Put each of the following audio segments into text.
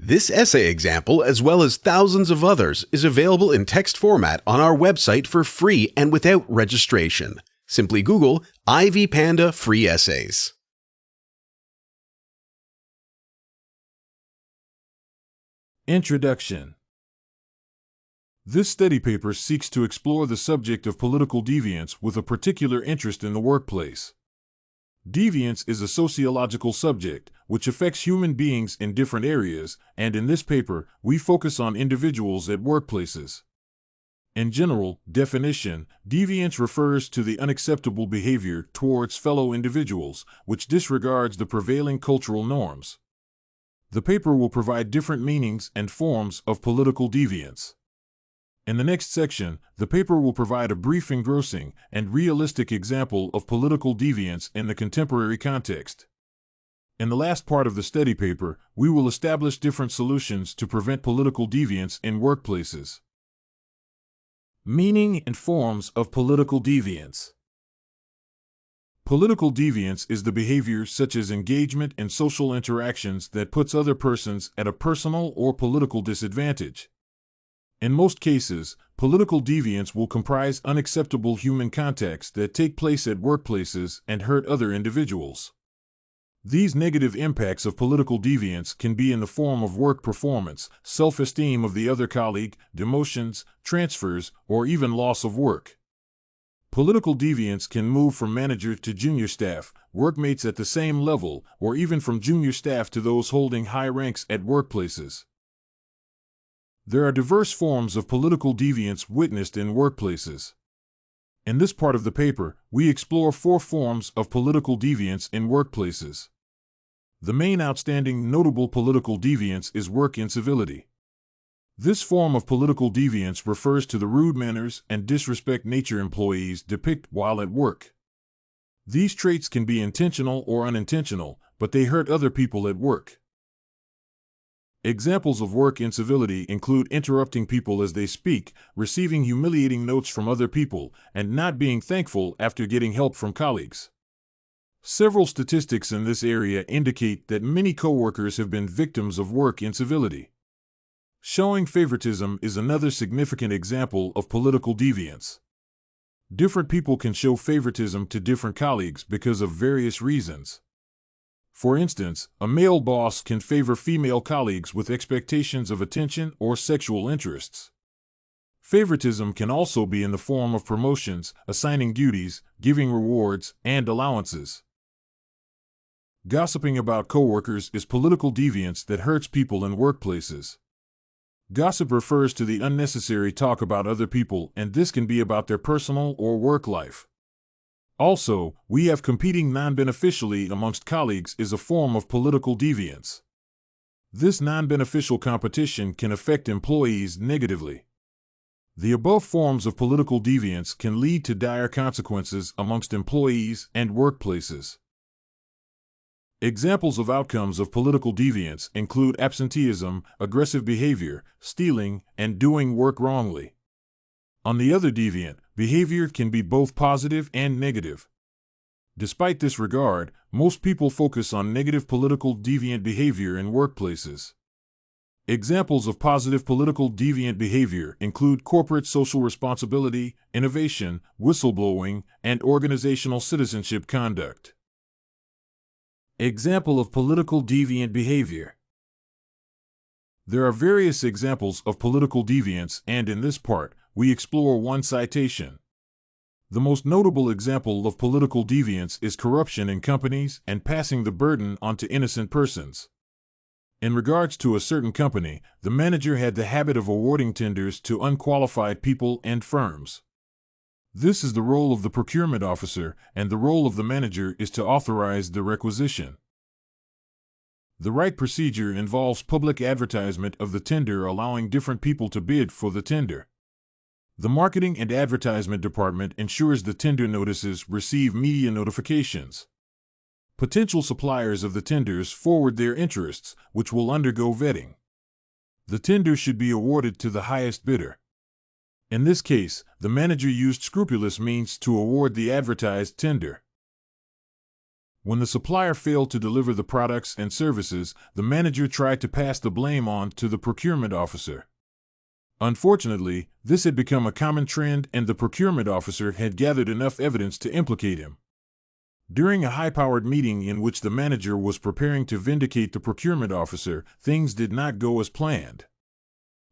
This essay example, as well as thousands of others, is available in text format on our website for free and without registration. Simply Google Ivy Panda Free Essays. Introduction. This study paper seeks to explore the subject of political deviance with a particular interest in the workplace. Deviance is a sociological subject which affects human beings in different areas, and in this paper, we focus on individuals at workplaces. In general definition, deviance refers to the unacceptable behavior towards fellow individuals, which disregards the prevailing cultural norms. The paper will provide different meanings and forms of political deviance. In the next section, the paper will provide a brief, engrossing, and realistic example of political deviance in the contemporary context. In the last part of the study paper, we will establish different solutions to prevent political deviance in workplaces. Meaning and forms of political deviance. Political deviance is the behavior such as engagement in social interactions that puts other persons at a personal or political disadvantage. In most cases, political deviance will comprise unacceptable human contacts that take place at workplaces and hurt other individuals. These negative impacts of political deviance can be in the form of work performance, self-esteem of the other colleague, demotions, transfers, or even loss of work. Political deviance can move from manager to junior staff, workmates at the same level, or even from junior staff to those holding high ranks at workplaces. There are diverse forms of political deviance witnessed in workplaces. In this part of the paper, we explore 4 forms of political deviance in workplaces. The main outstanding notable political deviance is work incivility. This form of political deviance refers to the rude manners and disrespect nature employees depict while at work. These traits can be intentional or unintentional, but they hurt other people at work. Examples of work incivility include interrupting people as they speak, receiving humiliating notes from other people, and not being thankful after getting help from colleagues. Several statistics in this area indicate that many coworkers have been victims of work incivility. Showing favoritism is another significant example of political deviance. Different people can show favoritism to different colleagues because of various reasons. For instance, a male boss can favor female colleagues with expectations of attention or sexual interests. Favoritism can also be in the form of promotions, assigning duties, giving rewards, and allowances. Gossiping about coworkers is political deviance that hurts people in workplaces. Gossip refers to the unnecessary talk about other people, and this can be about their personal or work life. Also, we have competing non-beneficially amongst colleagues is a form of political deviance. This non-beneficial competition can affect employees negatively. The above forms of political deviance can lead to dire consequences amongst employees and workplaces. Examples of outcomes of political deviance include absenteeism, aggressive behavior, stealing, and doing work wrongly. On the other deviant, behavior can be both positive and negative. Despite this regard, most people focus on negative political deviant behavior in workplaces. Examples of positive political deviant behavior include corporate social responsibility, innovation, whistleblowing, and organizational citizenship conduct. Example of political deviant behavior. There are various examples of political deviance, and in this part, we explore one citation. The most notable example of political deviance is corruption in companies and passing the burden onto innocent persons. In regards to a certain company, the manager had the habit of awarding tenders to unqualified people and firms. This is the role of the procurement officer, and the role of the manager is to authorize the requisition. The right procedure involves public advertisement of the tender, allowing different people to bid for the tender. The Marketing and Advertisement Department ensures the tender notices receive media notifications. Potential suppliers of the tenders forward their interests, which will undergo vetting. The tender should be awarded to the highest bidder. In this case, the manager used scrupulous means to award the advertised tender. When the supplier failed to deliver the products and services, the manager tried to pass the blame on to the procurement officer. Unfortunately, this had become a common trend, and the procurement officer had gathered enough evidence to implicate him. During a high-powered meeting in which the manager was preparing to vindicate the procurement officer, things did not go as planned.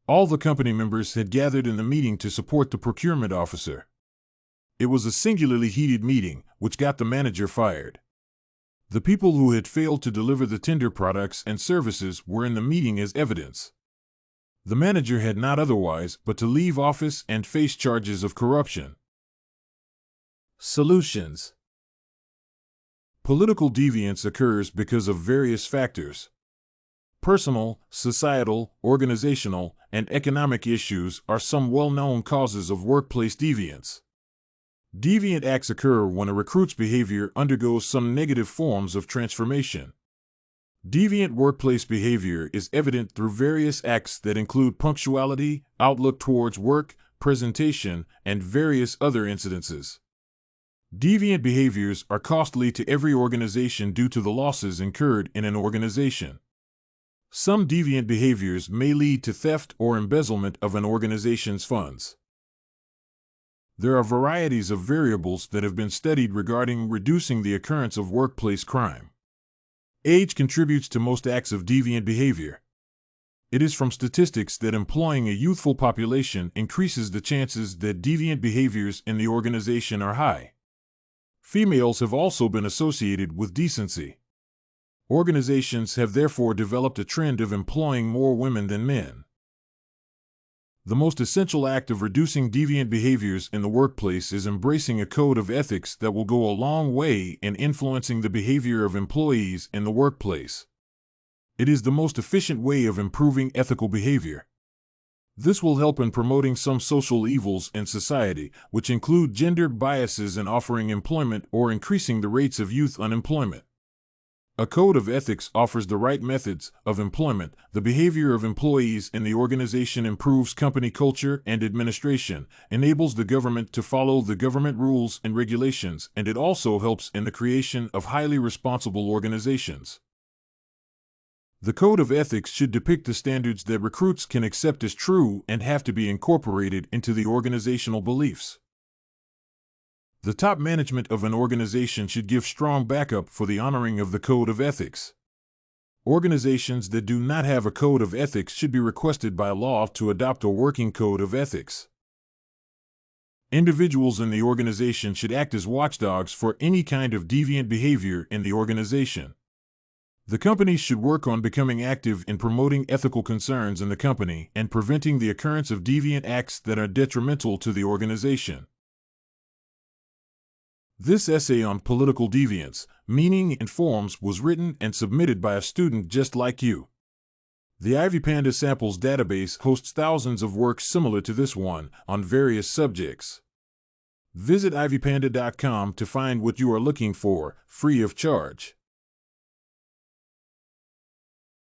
All the company members had gathered in the meeting to support the procurement officer. It was a singularly heated meeting, which got the manager fired. The people who had failed to deliver the tender products and services were in the meeting as evidence. The manager had not otherwise but to leave office and face charges of corruption. Solutions. Political deviance occurs because of various factors. Personal, societal, organizational, and economic issues are some well-known causes of workplace deviance. Deviant acts occur when a recruit's behavior undergoes some negative forms of transformation. Deviant workplace behavior is evident through various acts that include punctuality, outlook towards work, presentation, and various other incidences. Deviant behaviors are costly to every organization due to the losses incurred in an organization. Some deviant behaviors may lead to theft or embezzlement of an organization's funds. There are varieties of variables that have been studied regarding reducing the occurrence of workplace crime. Age contributes to most acts of deviant behavior. It is from statistics that employing a youthful population increases the chances that deviant behaviors in the organization are high. Females have also been associated with decency. Organizations have therefore developed a trend of employing more women than men. The most essential act of reducing deviant behaviors in the workplace is embracing a code of ethics that will go a long way in influencing the behavior of employees in the workplace. It is the most efficient way of improving ethical behavior. This will help in promoting some social evils in society, which include gender biases in offering employment or increasing the rates of youth unemployment. A code of ethics offers the right methods of employment. The behavior of employees in the organization improves company culture and administration, enables the government to follow the government rules and regulations, and it also helps in the creation of highly responsible organizations. The code of ethics should depict the standards that recruits can accept as true and have to be incorporated into the organizational beliefs. The top management of an organization should give strong backup for the honoring of the code of ethics. Organizations that do not have a code of ethics should be requested by law to adopt a working code of ethics. Individuals in the organization should act as watchdogs for any kind of deviant behavior in the organization. The company should work on becoming active in promoting ethical concerns in the company and preventing the occurrence of deviant acts that are detrimental to the organization. This essay on political deviance, meaning and forms was written and submitted by a student just like you. The IvyPanda Samples database hosts thousands of works similar to this one on various subjects. Visit ivypanda.com to find what you are looking for, free of charge.